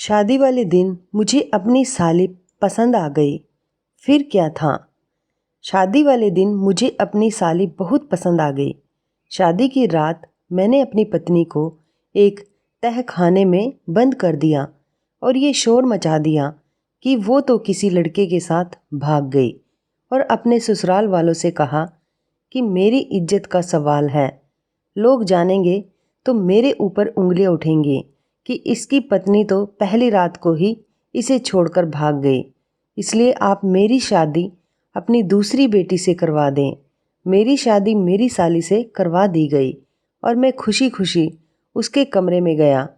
शादी वाले दिन मुझे अपनी साली पसंद आ गई। फिर क्या था? शादी वाले दिन मुझे अपनी साली बहुत पसंद आ गई। शादी की रात मैंने अपनी पत्नी को एक तहखाने में बंद कर दिया और ये शोर मचा दिया कि वो तो किसी लड़के के साथ भाग गई और अपने ससुराल वालों से कहा कि मेरी इज्जत का सवाल है, लोग जानेंगे तो मेरे ऊपर उंगलियां उठेंगी कि इसकी पत्नी तो पहली रात को ही इसे छोड़कर भाग गई। इसलिए आप मेरी शादी अपनी दूसरी बेटी से करवा दें। मेरी शादी मेरी साली से करवा दी गई और मैं खुशी खुशी उसके कमरे में गया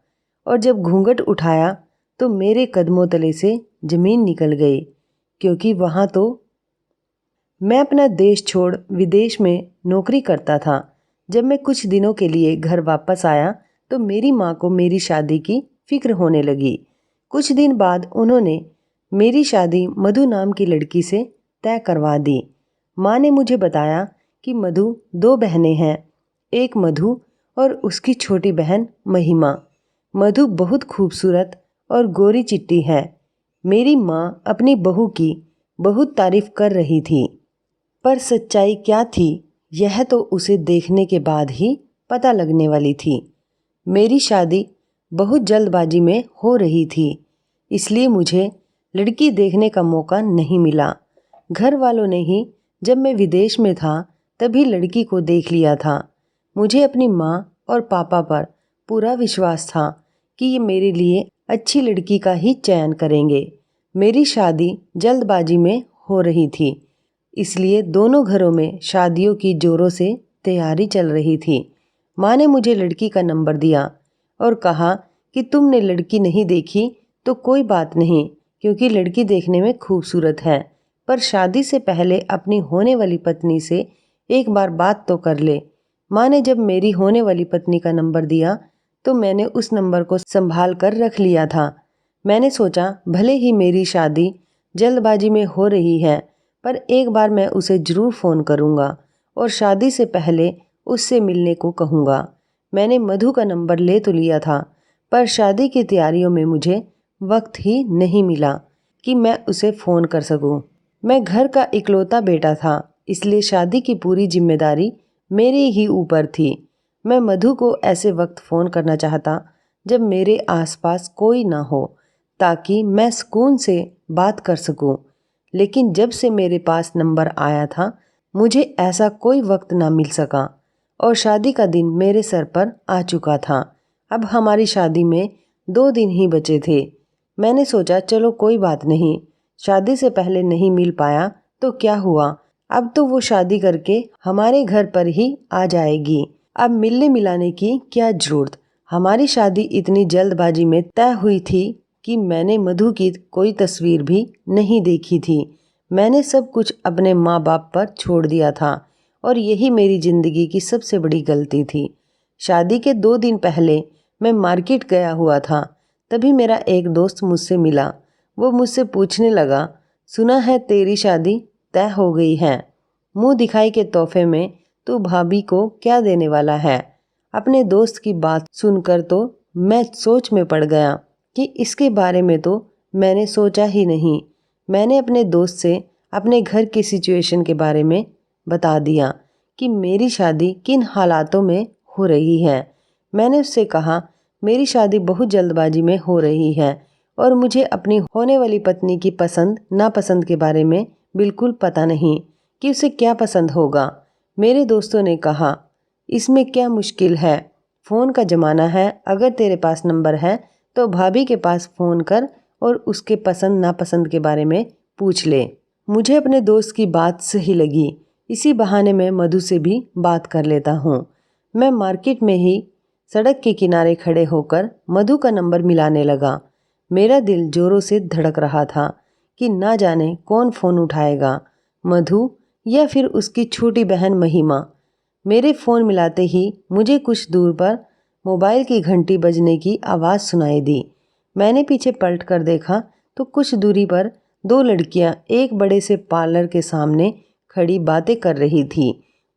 और जब घूंघट उठाया तो मेरे कदमों तले से ज़मीन निकल गई, क्योंकि वहाँ तो मैं अपना देश छोड़ विदेश में नौकरी करता था। जब मैं कुछ दिनों के लिए घर वापस आया तो मेरी माँ को मेरी शादी की फिक्र होने लगी। कुछ दिन बाद उन्होंने मेरी शादी मधु नाम की लड़की से तय करवा दी। माँ ने मुझे बताया कि मधु 2 बहनें हैं, एक मधु और उसकी छोटी बहन महिमा। मधु बहुत खूबसूरत और गोरी चिट्टी है। मेरी माँ अपनी बहू की बहुत तारीफ कर रही थी, पर सच्चाई क्या थी यह तो उसे देखने के बाद ही पता लगने वाली थी। मेरी शादी बहुत जल्दबाजी में हो रही थी, इसलिए मुझे लड़की देखने का मौका नहीं मिला। घर वालों ने ही जब मैं विदेश में था तभी लड़की को देख लिया था। मुझे अपनी माँ और पापा पर पूरा विश्वास था कि ये मेरे लिए अच्छी लड़की का ही चयन करेंगे। मेरी शादी जल्दबाजी में हो रही थी, इसलिए दोनों घरों में शादियों की जोरों से तैयारी चल रही थी। माँ ने मुझे लड़की का नंबर दिया और कहा कि तुमने लड़की नहीं देखी तो कोई बात नहीं, क्योंकि लड़की देखने में खूबसूरत है, पर शादी से पहले अपनी होने वाली पत्नी से एक बार बात तो कर ले। माँ ने जब मेरी होने वाली पत्नी का नंबर दिया तो मैंने उस नंबर को संभाल कर रख लिया था। मैंने सोचा भले ही मेरी शादी जल्दबाजी में हो रही है, पर एक बार मैं उसे ज़रूर फ़ोन करूँगा और शादी से पहले उससे मिलने को कहूँगा। मैंने मधु का नंबर ले तो लिया था, पर शादी की तैयारियों में मुझे वक्त ही नहीं मिला कि मैं उसे फ़ोन कर सकूं। मैं घर का इकलौता बेटा था, इसलिए शादी की पूरी जिम्मेदारी मेरे ही ऊपर थी। मैं मधु को ऐसे वक्त फ़ोन करना चाहता जब मेरे आसपास कोई ना हो, ताकि मैं सुकून से बात कर सकूं। लेकिन जब से मेरे पास नंबर आया था मुझे ऐसा कोई वक्त ना मिल सका और शादी का दिन मेरे सर पर आ चुका था। अब हमारी शादी में 2 दिन ही बचे थे। मैंने सोचा चलो कोई बात नहीं, शादी से पहले नहीं मिल पाया तो क्या हुआ, अब तो वो शादी करके हमारे घर पर ही आ जाएगी। अब मिलने मिलाने की क्या जरूरत। हमारी शादी इतनी जल्दबाजी में तय हुई थी कि मैंने मधु की कोई तस्वीर भी नहीं देखी थी। मैंने सब कुछ अपने माँ बाप पर छोड़ दिया था और यही मेरी ज़िंदगी की सबसे बड़ी गलती थी। शादी के 2 दिन पहले मैं मार्केट गया हुआ था, तभी मेरा एक दोस्त मुझसे मिला। वो मुझसे पूछने लगा, सुना है तेरी शादी तय हो गई है, मुंह दिखाई के तोहफे में तू भाभी को क्या देने वाला है। अपने दोस्त की बात सुनकर तो मैं सोच में पड़ गया कि इसके बारे में तो मैंने सोचा ही नहीं। मैंने अपने दोस्त से अपने घर की सिचुएशन के बारे में बता दिया कि मेरी शादी किन हालातों में हो रही है। मैंने उससे कहा मेरी शादी बहुत जल्दबाजी में हो रही है और मुझे अपनी होने वाली पत्नी की पसंद नापसंद के बारे में बिल्कुल पता नहीं कि उसे क्या पसंद होगा। मेरे दोस्तों ने कहा इसमें क्या मुश्किल है, फ़ोन का ज़माना है, अगर तेरे पास नंबर है तो भाभी के पास फ़ोन कर और उसके पसंद नापसंद के बारे में पूछ ले। मुझे अपने दोस्त की बात सही लगी, इसी बहाने मैं मधु से भी बात कर लेता हूँ। मैं मार्केट में ही सड़क के किनारे खड़े होकर मधु का नंबर मिलाने लगा। मेरा दिल जोरों से धड़क रहा था कि ना जाने कौन फ़ोन उठाएगा, मधु या फिर उसकी छोटी बहन महिमा। मेरे फ़ोन मिलाते ही मुझे कुछ दूर पर मोबाइल की घंटी बजने की आवाज़ सुनाई दी। मैंने पीछे पलट कर देखा तो कुछ दूरी पर 2 लड़कियां एक बड़े से पार्लर के सामने खड़ी बातें कर रही थी।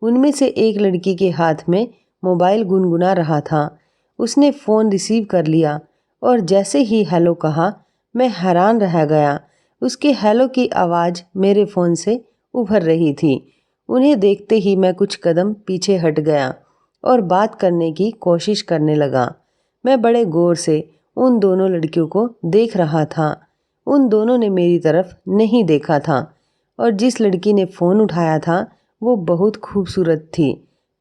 उनमें से एक लड़की के हाथ में मोबाइल गुनगुना रहा था। उसने फ़ोन रिसीव कर लिया और जैसे ही हेलो कहा मैं हैरान रह गया। उसके हेलो की आवाज़ मेरे फ़ोन से उभर रही थी। उन्हें देखते ही मैं कुछ कदम पीछे हट गया और बात करने की कोशिश करने लगा। मैं बड़े गौर से उन दोनों लड़कियों को देख रहा था। उन दोनों ने मेरी तरफ नहीं देखा था और जिस लड़की ने फ़ोन उठाया था वो बहुत खूबसूरत थी।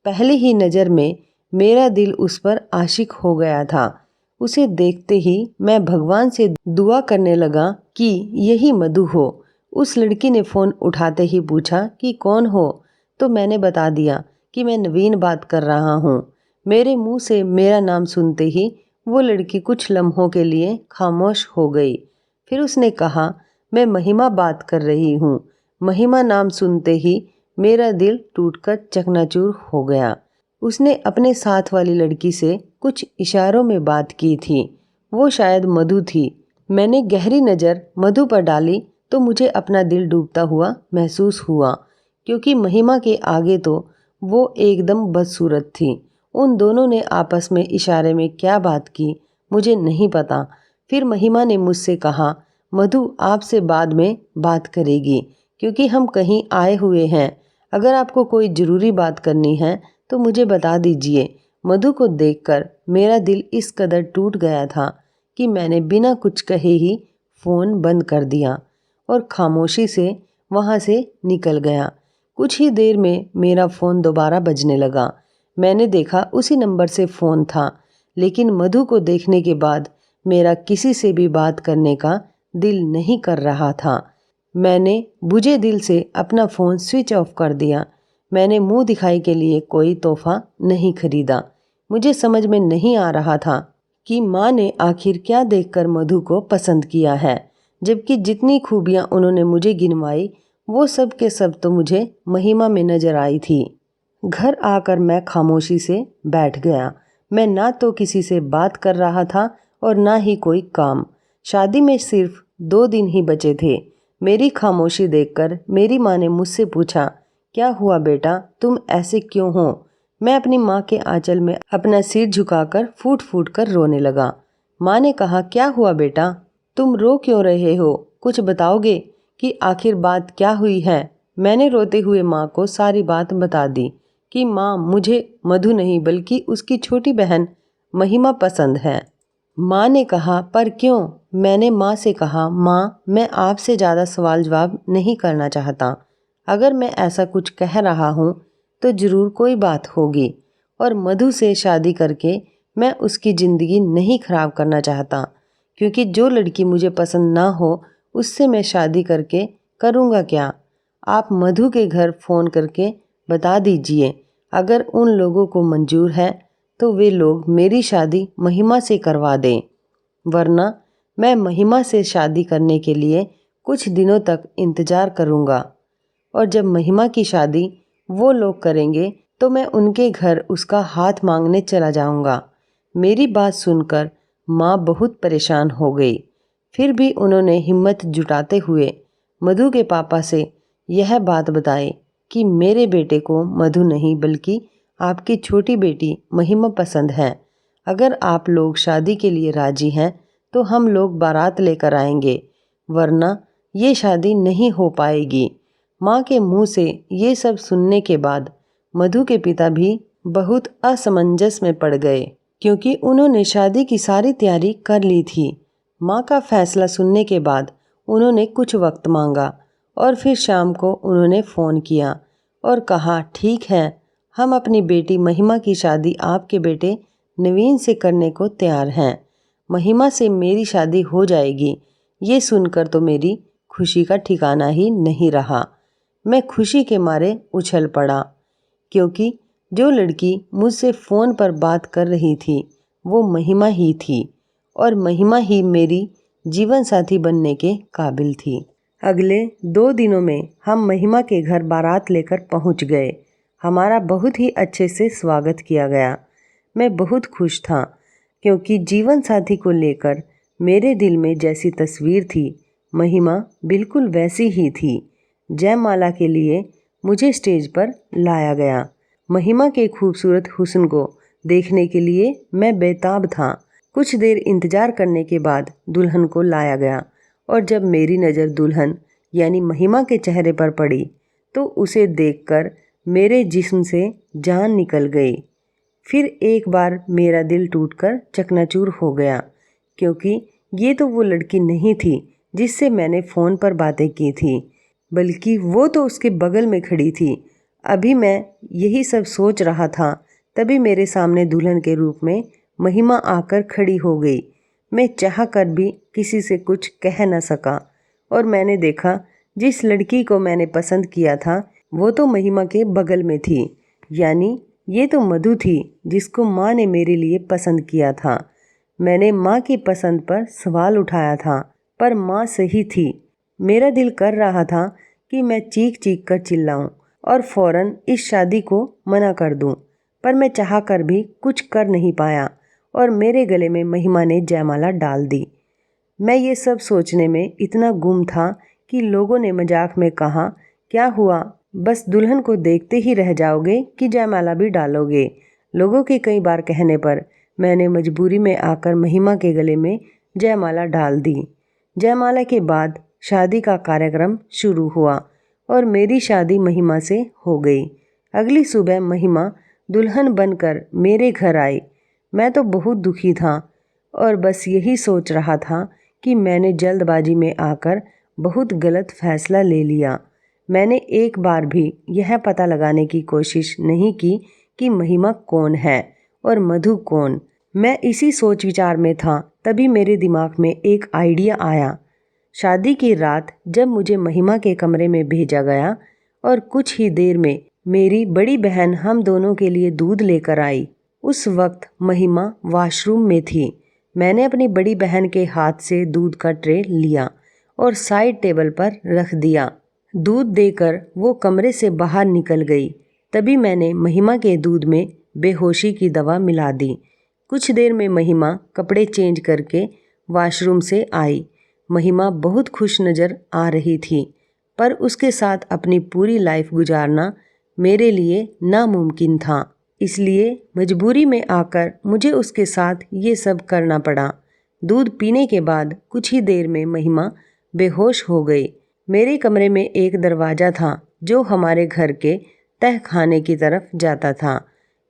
पहली ही नज़र में मेरा दिल उस पर आशिक हो गया था। उसे देखते ही मैं भगवान से दुआ करने लगा कि यही मधु हो। उस लड़की ने फ़ोन उठाते ही पूछा कि कौन हो, तो मैंने बता दिया कि मैं नवीन बात कर रहा हूँ। मेरे मुंह से मेरा नाम सुनते ही वो लड़की कुछ लम्हों के लिए खामोश हो गई। फिर उसने कहा, मैं महिमा बात कर रही हूँ। महिमा नाम सुनते ही मेरा दिल टूटकर चकनाचूर हो गया। उसने अपने साथ वाली लड़की से कुछ इशारों में बात की थी। वो शायद मधु थी। मैंने गहरी नज़र मधु पर डाली तो मुझे अपना दिल डूबता हुआ महसूस हुआ, क्योंकि महिमा के आगे तो वो एकदम बदसूरत थी। उन दोनों ने आपस में इशारे में क्या बात की मुझे नहीं पता। फिर महिमा ने मुझसे कहा, मधु आपसे बाद में बात करेगी क्योंकि हम कहीं आए हुए हैं। अगर आपको कोई ज़रूरी बात करनी है तो मुझे बता दीजिए। मधु को देखकर मेरा दिल इस कदर टूट गया था कि मैंने बिना कुछ कहे ही फ़ोन बंद कर दिया और खामोशी से वहाँ से निकल गया। कुछ ही देर में मेरा फ़ोन दोबारा बजने लगा। मैंने देखा उसी नंबर से फ़ोन था, लेकिन मधु को देखने के बाद मेरा किसी से भी बात करने का दिल नहीं कर रहा था। मैंने बुझे दिल से अपना फ़ोन स्विच ऑफ कर दिया। मैंने मुंह दिखाई के लिए कोई तोहफा नहीं खरीदा। मुझे समझ में नहीं आ रहा था कि माँ ने आखिर क्या देखकर मधु को पसंद किया है, जबकि जितनी खूबियाँ उन्होंने मुझे गिनवाई वो सब के सब तो मुझे महिमा में नजर आई थी। घर आकर मैं खामोशी से बैठ गया। मैं ना तो किसी से बात कर रहा था और ना ही कोई काम। शादी में सिर्फ 2 दिन ही बचे थे। मेरी खामोशी देखकर मेरी माँ ने मुझसे पूछा, क्या हुआ बेटा, तुम ऐसे क्यों हो? मैं अपनी माँ के आंचल में अपना सिर झुकाकर फूट फूट कर रोने लगा। माँ ने कहा, क्या हुआ बेटा, तुम रो क्यों रहे हो? कुछ बताओगे कि आखिर बात क्या हुई है? मैंने रोते हुए माँ को सारी बात बता दी कि माँ, मुझे मधु नहीं बल्कि उसकी छोटी बहन महिमा पसंद है। माँ ने कहा, पर क्यों? मैंने माँ से कहा, माँ, मैं आपसे ज़्यादा सवाल जवाब नहीं करना चाहता। अगर मैं ऐसा कुछ कह रहा हूँ तो ज़रूर कोई बात होगी, और मधु से शादी करके मैं उसकी ज़िंदगी नहीं ख़राब करना चाहता, क्योंकि जो लड़की मुझे पसंद ना हो उससे मैं शादी करके करूँगा क्या? आप मधु के घर फ़ोन करके बता दीजिए। अगर उन लोगों को मंजूर है तो वे लोग मेरी शादी महिमा से करवा दें, वरना मैं महिमा से शादी करने के लिए कुछ दिनों तक इंतज़ार करूँगा, और जब महिमा की शादी वो लोग करेंगे तो मैं उनके घर उसका हाथ मांगने चला जाऊँगा। मेरी बात सुनकर माँ बहुत परेशान हो गई। फिर भी उन्होंने हिम्मत जुटाते हुए मधु के पापा से यह बात बताई कि मेरे बेटे को मधु नहीं बल्कि आपकी छोटी बेटी महिमा पसंद है। अगर आप लोग शादी के लिए राजी हैं तो हम लोग बारात लेकर आएंगे, वरना ये शादी नहीं हो पाएगी। माँ के मुंह से ये सब सुनने के बाद मधु के पिता भी बहुत असमंजस में पड़ गए, क्योंकि उन्होंने शादी की सारी तैयारी कर ली थी। माँ का फैसला सुनने के बाद उन्होंने कुछ वक्त मांगा और फिर शाम को उन्होंने फ़ोन किया और कहा, ठीक है, हम अपनी बेटी महिमा की शादी आपके बेटे नवीन से करने को तैयार हैं। महिमा से मेरी शादी हो जाएगी। ये सुनकर तो मेरी खुशी का ठिकाना ही नहीं रहा। मैं खुशी के मारे उछल पड़ा, क्योंकि जो लड़की मुझसे फ़ोन पर बात कर रही थी वो महिमा ही थी, और महिमा ही मेरी जीवन साथी बनने के काबिल थी। अगले 2 दिनों में हम महिमा के घर बारात लेकर पहुंच गए। हमारा बहुत ही अच्छे से स्वागत किया गया। मैं बहुत खुश था, क्योंकि जीवन साथी को लेकर मेरे दिल में जैसी तस्वीर थी, महिमा बिल्कुल वैसी ही थी। जयमाला के लिए मुझे स्टेज पर लाया गया। महिमा के खूबसूरत हुस्न को देखने के लिए मैं बेताब था। कुछ देर इंतजार करने के बाद दुल्हन को लाया गया और जब मेरी नज़र दुल्हन यानी महिमा के चेहरे पर पड़ी तो उसे देखकर मेरे जिस्म से जान निकल गई। फिर एक बार मेरा दिल टूटकर चकनाचूर हो गया, क्योंकि ये तो वो लड़की नहीं थी जिससे मैंने फ़ोन पर बातें की थी, बल्कि वो तो उसके बगल में खड़ी थी। अभी मैं यही सब सोच रहा था, तभी मेरे सामने दुल्हन के रूप में महिमा आकर खड़ी हो गई। मैं चाह कर भी किसी से कुछ कह न सका और मैंने देखा जिस लड़की को मैंने पसंद किया था वो तो महिमा के बगल में थी, यानी ये तो मधु थी जिसको माँ ने मेरे लिए पसंद किया था। मैंने माँ की पसंद पर सवाल उठाया था, पर माँ सही थी। मेरा दिल कर रहा था कि मैं चीख चीख कर चिल्लाऊं और फौरन इस शादी को मना कर दूं, पर मैं चाह कर भी कुछ कर नहीं पाया और मेरे गले में महिमा ने जयमाला डाल दी। मैं ये सब सोचने में इतना गुम था कि लोगों ने मजाक में कहा, क्या हुआ, बस दुल्हन को देखते ही रह जाओगे कि जयमाला भी डालोगे। लोगों के कई बार कहने पर मैंने मजबूरी में आकर महिमा के गले में जयमाला डाल दी। जयमाला के बाद शादी का कार्यक्रम शुरू हुआ और मेरी शादी महिमा से हो गई। अगली सुबह महिमा दुल्हन बनकर मेरे घर आई। मैं तो बहुत दुखी था और बस यही सोच रहा था कि मैंने जल्दबाजी में आकर बहुत गलत फैसला ले लिया। मैंने एक बार भी यह पता लगाने की कोशिश नहीं की कि महिमा कौन है और मधु कौन। मैं इसी सोच विचार में था, तभी मेरे दिमाग में एक आइडिया आया। शादी की रात जब मुझे महिमा के कमरे में भेजा गया और कुछ ही देर में मेरी बड़ी बहन हम दोनों के लिए दूध लेकर आई। उस वक्त महिमा वॉशरूम में थी। मैंने अपनी बड़ी बहन के हाथ से दूध का ट्रे लिया और साइड टेबल पर रख दिया। दूध देकर वो कमरे से बाहर निकल गई। तभी मैंने महिमा के दूध में बेहोशी की दवा मिला दी। कुछ देर में महिमा कपड़े चेंज करके वॉशरूम से आई। महिमा बहुत खुश नज़र आ रही थी, पर उसके साथ अपनी पूरी लाइफ गुजारना मेरे लिए नामुमकिन था। इसलिए मजबूरी में आकर मुझे उसके साथ ये सब करना पड़ा। दूध पीने के बाद कुछ ही देर में महिमा बेहोश हो गई। मेरे कमरे में एक दरवाज़ा था जो हमारे घर के तहखाने की तरफ जाता था।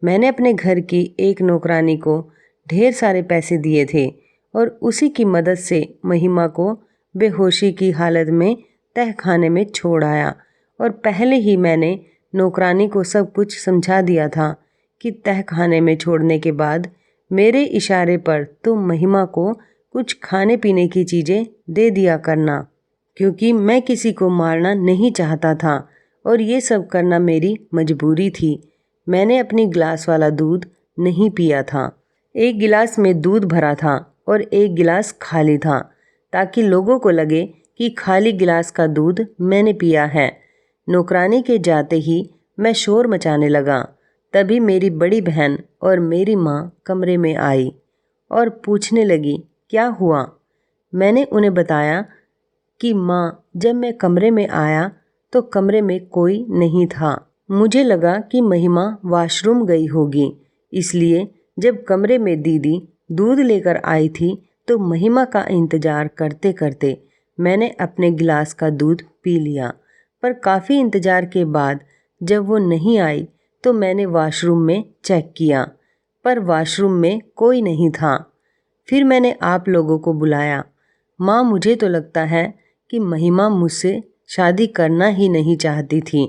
मैंने अपने घर की एक नौकरानी को ढेर सारे पैसे दिए थे और उसी की मदद से महिमा को बेहोशी की हालत में तहखाने में छोड़ आया और पहले ही मैंने नौकरानी को सब कुछ समझा दिया था कि तहखाने में छोड़ने के बाद मेरे इशारे पर तुम महिमा को कुछ खाने पीने की चीज़ें दे दिया करना, क्योंकि मैं किसी को मारना नहीं चाहता था और ये सब करना मेरी मजबूरी थी। मैंने अपनी गिलास वाला दूध नहीं पिया था। एक गिलास में दूध भरा था और एक गिलास खाली था, ताकि लोगों को लगे कि खाली गिलास का दूध मैंने पिया है। नौकरानी के जाते ही मैं शोर मचाने लगा। तभी मेरी बड़ी बहन और मेरी माँ कमरे में आई और पूछने लगी, क्या हुआ। मैंने उन्हें बताया कि माँ, जब मैं कमरे में आया तो कमरे में कोई नहीं था। मुझे लगा कि महिमा वॉशरूम गई होगी, इसलिए जब कमरे में दीदी दूध लेकर आई थी तो महिमा का इंतज़ार करते करते मैंने अपने गिलास का दूध पी लिया। पर काफ़ी इंतज़ार के बाद जब वो नहीं आई तो मैंने वॉशरूम में चेक किया, पर वॉशरूम में कोई नहीं था। फिर मैंने आप लोगों को बुलाया। माँ, मुझे तो लगता है कि महिमा मुझसे शादी करना ही नहीं चाहती थी,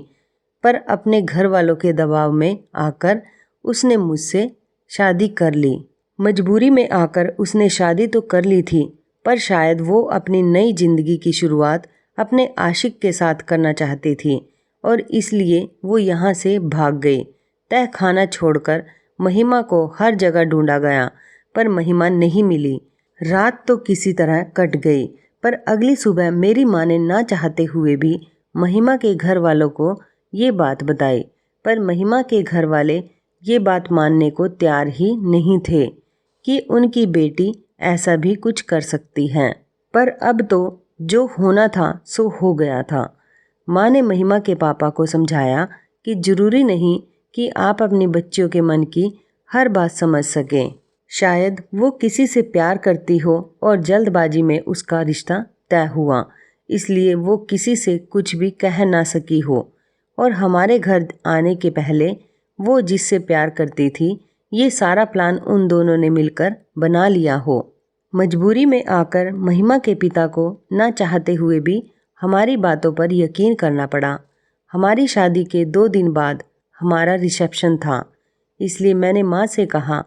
पर अपने घर वालों के दबाव में आकर उसने मुझसे शादी कर ली। मजबूरी में आकर उसने शादी तो कर ली थी, पर शायद वो अपनी नई ज़िंदगी की शुरुआत अपने आशिक के साथ करना चाहती थी और इसलिए वो यहाँ से भाग गई। तहखाना छोड़कर महिमा को हर जगह ढूंढा गया, पर महिमा नहीं मिली। रात तो किसी तरह कट गई, पर अगली सुबह मेरी माँ ने ना चाहते हुए भी महिमा के घर वालों को ये बात बताई, पर महिमा के घर वाले ये बात मानने को तैयार ही नहीं थे कि उनकी बेटी ऐसा भी कुछ कर सकती है। पर अब तो जो होना था सो हो गया था। माँ ने महिमा के पापा को समझाया कि ज़रूरी नहीं कि आप अपनी बच्चियों के मन की हर बात समझ सकें। शायद वो किसी से प्यार करती हो और जल्दबाजी में उसका रिश्ता तय हुआ, इसलिए वो किसी से कुछ भी कह ना सकी हो। और हमारे घर आने के पहले वो जिससे प्यार करती थी, ये सारा प्लान उन दोनों ने मिलकर बना लिया हो। मजबूरी में आकर महिमा के पिता को ना चाहते हुए भी हमारी बातों पर यकीन करना पड़ा। हमारी शादी के 2 दिन बाद हमारा रिसेप्शन था, इसलिए मैंने माँ से कहा,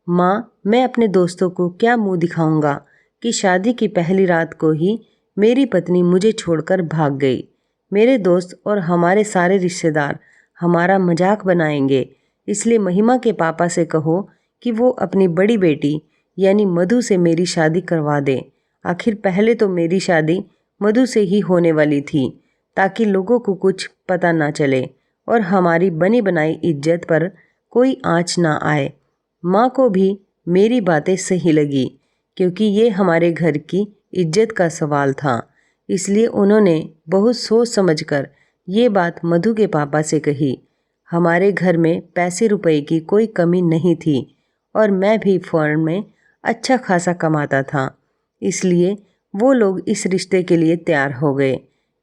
माँ, मैं अपने दोस्तों को क्या मुंह दिखाऊंगा कि शादी की पहली रात को ही मेरी पत्नी मुझे छोड़कर भाग गई। मेरे दोस्त और हमारे सारे रिश्तेदार हमारा मजाक बनाएंगे, इसलिए महिमा के पापा से कहो कि वो अपनी बड़ी बेटी यानी मधु से मेरी शादी करवा दें। आखिर पहले तो मेरी शादी मधु से ही होने वाली थी, ताकि लोगों को कुछ पता ना चले और हमारी बनी बनाई इज्जत पर कोई आँच ना आए। माँ को भी मेरी बातें सही लगी, क्योंकि ये हमारे घर की इज्जत का सवाल था। इसलिए उन्होंने बहुत सोच समझकर ये बात मधु के पापा से कही। हमारे घर में पैसे रुपए की कोई कमी नहीं थी और मैं भी फॉरेन में अच्छा खासा कमाता था, इसलिए वो लोग इस रिश्ते के लिए तैयार हो गए,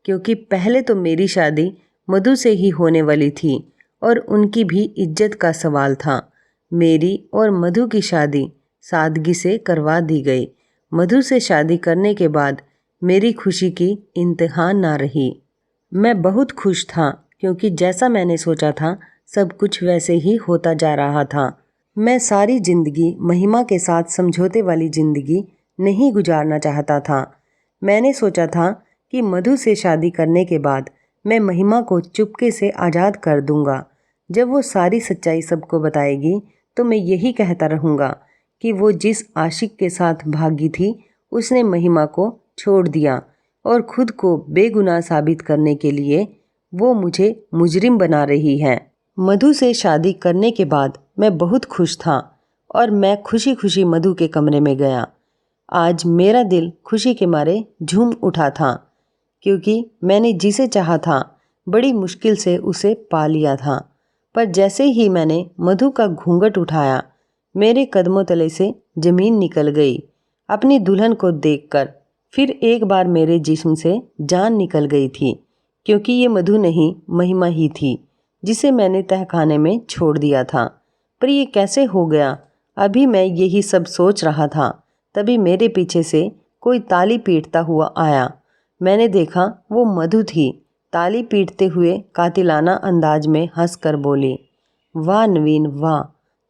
क्योंकि पहले तो मेरी शादी मधु से ही होने वाली थी और उनकी भी इज्जत का सवाल था। मेरी और मधु की शादी सादगी से करवा दी गई। मधु से शादी करने के बाद मेरी खुशी की इंतहा ना रही। मैं बहुत खुश था, क्योंकि जैसा मैंने सोचा था सब कुछ वैसे ही होता जा रहा था। मैं सारी ज़िंदगी महिमा के साथ समझौते वाली ज़िंदगी नहीं गुजारना चाहता था। मैंने सोचा था कि मधु से शादी करने के बाद मैं महिमा को चुपके से आज़ाद कर दूंगा। जब वो सारी सच्चाई सबको बताएगी तो मैं यही कहता रहूँगा कि वो जिस आशिक के साथ भागी थी उसने महिमा को छोड़ दिया और खुद को बेगुनाह साबित करने के लिए वो मुझे मुजरिम बना रही है। मधु से शादी करने के बाद मैं बहुत खुश था और मैं खुशी खुशी मधु के कमरे में गया। आज मेरा दिल खुशी के मारे झूम उठा था, क्योंकि मैंने जिसे चाहा था बड़ी मुश्किल से उसे पा लिया था। पर जैसे ही मैंने मधु का घूंघट उठाया, मेरे कदमों तले से ज़मीन निकल गई। अपनी दुल्हन को देखकर फिर एक बार मेरे जिस्म से जान निकल गई थी, क्योंकि ये मधु नहीं महिमा ही थी जिसे मैंने तहखाने में छोड़ दिया था। पर ये कैसे हो गया? अभी मैं यही सब सोच रहा था, तभी मेरे पीछे से कोई ताली पीटता हुआ आया। मैंने देखा वो मधु थी। ताली पीटते हुए कातिलाना अंदाज में हंसकर बोली, वाह नवीन वाह,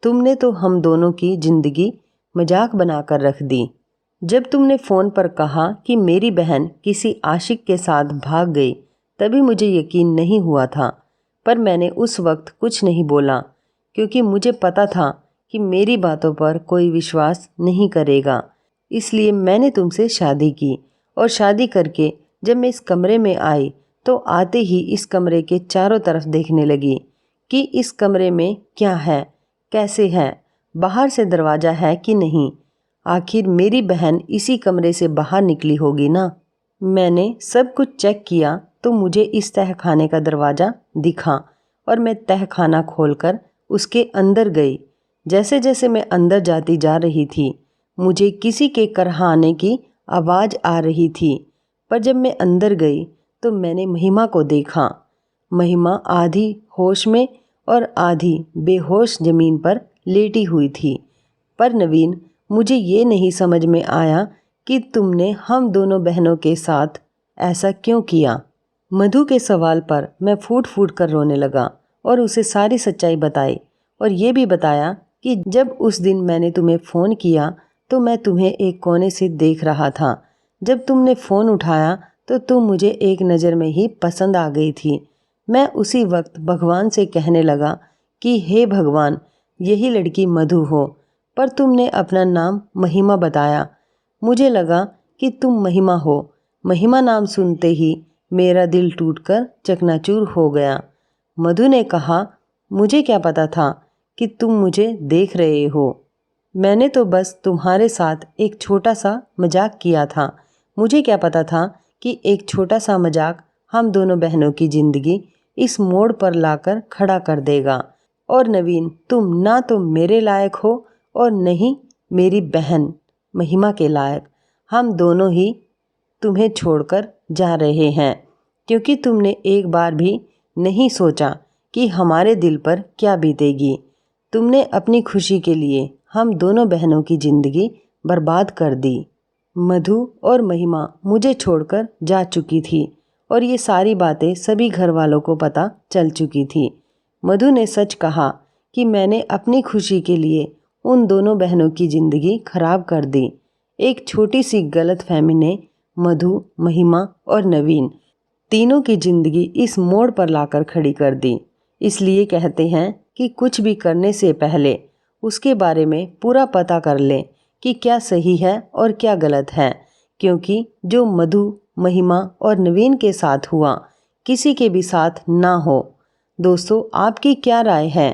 तुमने तो हम दोनों की ज़िंदगी मजाक बनाकर रख दी। जब तुमने फ़ोन पर कहा कि मेरी बहन किसी आशिक के साथ भाग गई, तभी मुझे यकीन नहीं हुआ था। पर मैंने उस वक्त कुछ नहीं बोला, क्योंकि मुझे पता था कि मेरी बातों पर कोई विश्वास नहीं करेगा। इसलिए मैंने तुमसे शादी की और शादी करके जब मैं इस कमरे में आई तो आते ही इस कमरे के चारों तरफ देखने लगी कि इस कमरे में क्या है, कैसे है, बाहर से दरवाज़ा है कि नहीं। आखिर मेरी बहन इसी कमरे से बाहर निकली होगी ना। मैंने सब कुछ चेक किया तो मुझे इस तहखाने का दरवाज़ा दिखा और मैं तहखाना खोलकर उसके अंदर गई। जैसे जैसे मैं अंदर जाती जा रही थी, मुझे किसी के करहाने की आवाज़ आ रही थी। पर जब मैं अंदर गई तो मैंने महिमा को देखा। महिमा आधी होश में और आधी बेहोश ज़मीन पर लेटी हुई थी। पर नवीन, मुझे ये नहीं समझ में आया कि तुमने हम दोनों बहनों के साथ ऐसा क्यों किया। मधु के सवाल पर मैं फूट फूट कर रोने लगा और उसे सारी सच्चाई बताई और ये भी बताया कि जब उस दिन मैंने तुम्हें फ़ोन किया तो मैं तुम्हें एक कोने से देख रहा था। जब तुमने फ़ोन उठाया तो तुम मुझे एक नज़र में ही पसंद आ गई थी। मैं उसी वक्त भगवान से कहने लगा कि हे भगवान, यही लड़की मधु हो, पर तुमने अपना नाम महिमा बताया। मुझे लगा कि तुम महिमा हो। महिमा नाम सुनते ही मेरा दिल टूटकर चकनाचूर हो गया। मधु ने कहा, मुझे क्या पता था कि तुम मुझे देख रहे हो। मैंने तो बस तुम्हारे साथ एक छोटा सा मजाक किया था। मुझे क्या पता था कि एक छोटा सा मजाक हम दोनों बहनों की ज़िंदगी इस मोड़ पर लाकर खड़ा कर देगा। और नवीन, तुम ना तो मेरे लायक हो और नहीं मेरी बहन महिमा के लायक, हम दोनों ही तुम्हें छोड़कर जा रहे हैं, क्योंकि तुमने एक बार भी नहीं सोचा कि हमारे दिल पर क्या बीतेगी। तुमने अपनी खुशी के लिए हम दोनों बहनों की ज़िंदगी बर्बाद कर दी। मधु और महिमा मुझे छोड़कर जा चुकी थी और ये सारी बातें सभी घर वालों को पता चल चुकी थी। मधु ने सच कहा कि मैंने अपनी खुशी के लिए उन दोनों बहनों की ज़िंदगी खराब कर दी। एक छोटी सी गलतफहमी ने मधु, महिमा और नवीन तीनों की ज़िंदगी इस मोड़ पर लाकर खड़ी कर दी। इसलिए कहते हैं कि कुछ भी करने से पहले उसके बारे में पूरा पता कर लें कि क्या सही है और क्या गलत है, क्योंकि जो मधु, महिमा और नवीन के साथ हुआ किसी के भी साथ ना हो। दोस्तों, आपकी क्या राय है?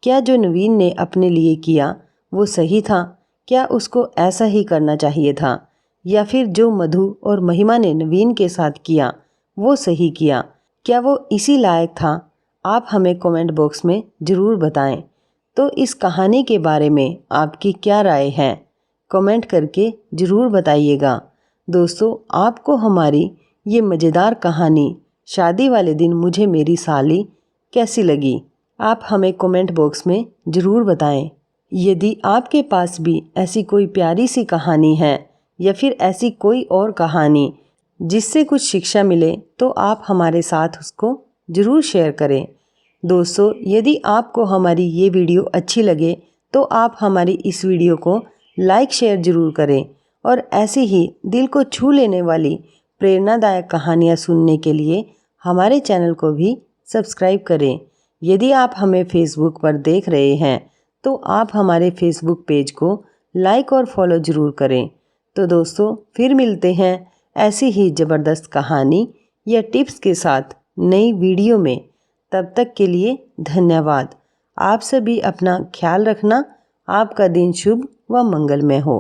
क्या जो नवीन ने अपने लिए किया वो सही था? क्या उसको ऐसा ही करना चाहिए था, या फिर जो मधु और महिमा ने नवीन के साथ किया वो सही किया? क्या वो इसी लायक था? आप हमें कमेंट बॉक्स में ज़रूर बताएं। तो इस कहानी के बारे में आपकी क्या राय है? कमेंट करके ज़रूर बताइएगा। दोस्तों, आपको हमारी ये मज़ेदार कहानी शादी वाले दिन मुझे मेरी साली कैसी लगी? आप हमें कमेंट बॉक्स में ज़रूर बताएं। यदि आपके पास भी ऐसी कोई प्यारी सी कहानी है या फिर ऐसी कोई और कहानी जिससे कुछ शिक्षा मिले, तो आप हमारे साथ उसको ज़रूर शेयर करें। दोस्तों, यदि आपको हमारी ये वीडियो अच्छी लगे तो आप हमारी इस वीडियो को लाइक शेयर ज़रूर करें और ऐसी ही दिल को छू लेने वाली प्रेरणादायक कहानियाँ सुनने के लिए हमारे चैनल को भी सब्सक्राइब करें। यदि आप हमें फेसबुक पर देख रहे हैं तो आप हमारे फेसबुक पेज को लाइक और फॉलो ज़रूर करें। तो दोस्तों, फिर मिलते हैं ऐसी ही ज़बरदस्त कहानी या टिप्स के साथ नई वीडियो में। तब तक के लिए धन्यवाद। आप सभी अपना ख्याल रखना। आपका दिन शुभ व मंगलमय हो।